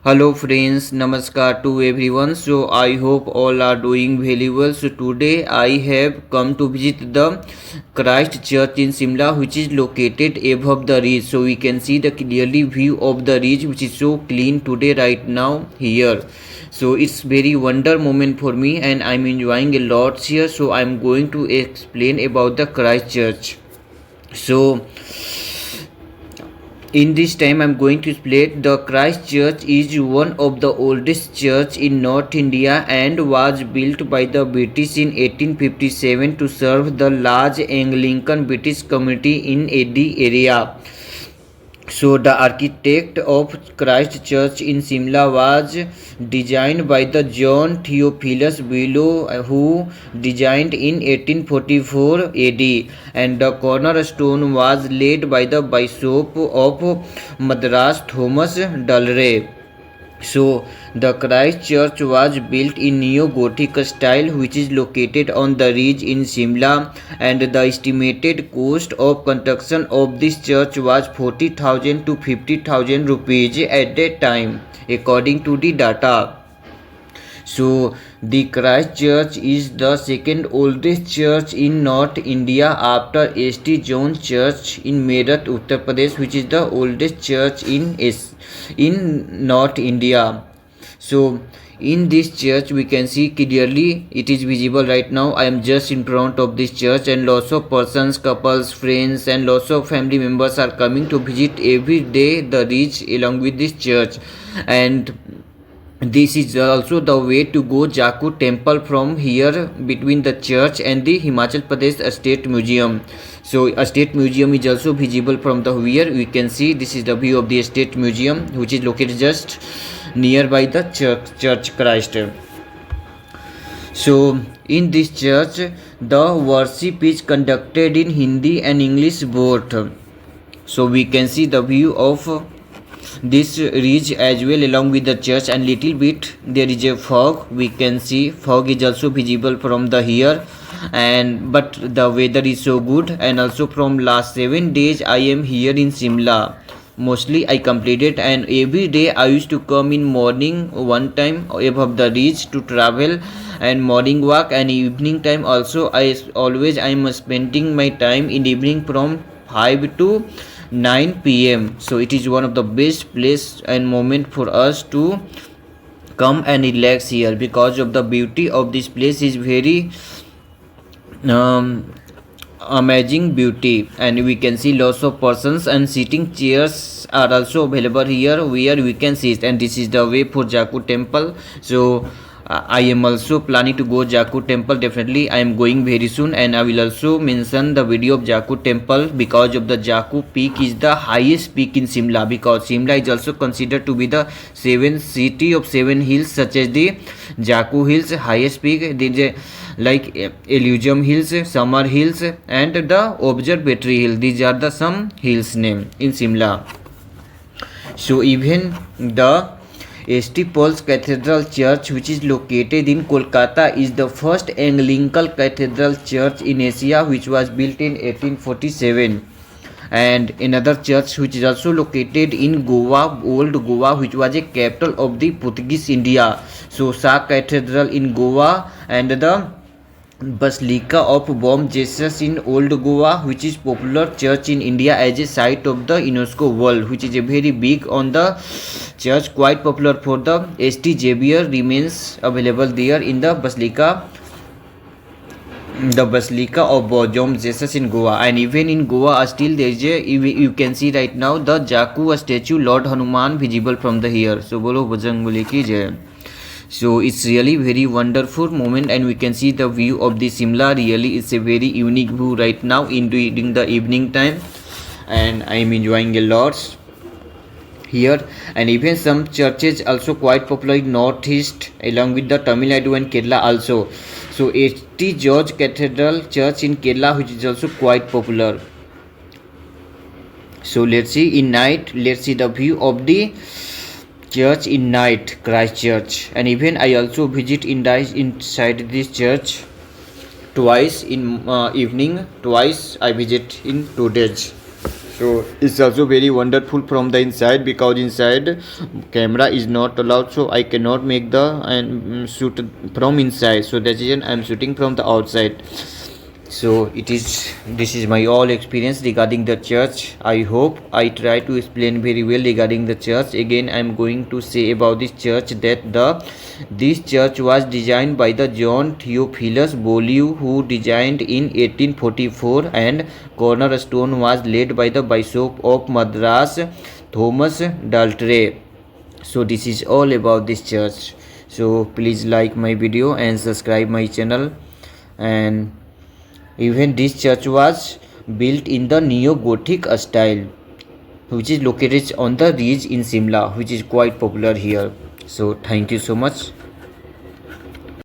Hello friends, namaskar to everyone. So I hope all are doing very well. So today I have come to visit the Christ Church in Simla, which is located above the ridge. So we can see the clearly view of the ridge, which is so clean today right now here. So it's very wonder moment for me and I'm enjoying a lot here. So I'm going to explain about the Christ Church. So in this time I'm going to explain the Christ Church is one of the oldest church in North India and was built by the British in 1857 to serve the large Anglican British community in Eddi area. So the architect of Christ Church in Simla was designed by the John Theophilus Below, who designed in 1844 AD, and the cornerstone was laid by the Bishop of Madras Thomas Dalray. So the Christ Church was built in Neo-Gothic style, which is located on the ridge in Simla, and the estimated cost of construction of this church was 40,000 to 50,000 rupees at that time, according to the data. So the Christ Church is the second oldest church in North India after St. John's Church in Meerut, Uttar Pradesh, which is the oldest church in North India. So in this church we can see clearly, it is visible right now. I am just in front of this church and lots of persons, couples, friends and lots of family members are coming to visit every day the ridge along with this church. And this is also the way to go Jaku temple from here between the church and the Himachal Pradesh State Museum. So a state museum is also visible from the here. We can see this is the view of the state museum, which is located just nearby the church Christ. So in this church the worship is conducted in Hindi and English both. So we can see the view of this ridge as well along with the church, and little bit there is a fog. We can see fog is also visible from the here, and but the weather is so good. And also from last 7 days I am here in Simla. Mostly I completed, and every day I used to come in morning one time above the ridge to travel and morning walk, and evening time also I am spending my time in evening from 5 to 9 p.m. So it is one of the best place and moment for us to come and relax here, because of the beauty of this place is very amazing beauty. And we can see lots of persons and sitting chairs are also available here where we can sit. And this is the way for Jaku temple. So I am also planning to go Jaku temple. Definitely I am going very soon, and I will also mention the video of Jaku temple, because of the Jaku peak is the highest peak in Simla, because Simla is also considered to be the 7 city of 7 hills, such as the Jaku hills highest peak. There is like Elysium hills, Summer hills and the Observatory hill. These are the some hills name in Simla. So even the St. Paul's Cathedral Church, which is located in Kolkata, is the first Anglican cathedral church in Asia, which was built in 1847. And another church which is also located in Goa, old Goa, which was a capital of the Portuguese India. So Sa Cathedral in Goa, and the Basilica of Bom Jesus in Old Goa, which is popular church in India as a site of the UNESCO World, which is a very big on the church, quite popular for the St. Xavier remains available there in the Basilica of Bom Jesus in Goa. And even in Goa still there is a, you can see right now the Jaku statue Lord Hanuman visible from the here. So bolo Bajrangbali ki jai. So it's really very wonderful moment, and we can see the view of the Simla. Really it's a very unique view right now during the evening time, and I am enjoying a lot here. And even some churches also quite popular in northeast along with the Tamil Nadu and Kerala also. So St. George Cathedral Church in Kerala, which is also quite popular. So let's see in night, let's see the view of the church in night, Christ Church. And even I also visit inside this church twice in evening, twice I visit in 2 days. So it's also very wonderful from the inside, because inside camera is not allowed, so I cannot make the and shoot from inside, so that's reason I'm shooting from the outside. So this is my all experience regarding the church. I hope I try to explain very well regarding the church. Again, I'm going to say about this church that this church was designed by the John Theophilus Beaulieu, who designed in 1844, and cornerstone was laid by the Bishop of Madras, Thomas Daltrey. So this is all about this church. So please like my video and subscribe my channel. And even this church was built in the neo-Gothic style, which is located on the ridge in Simla, which is quite popular here. So thank you so much.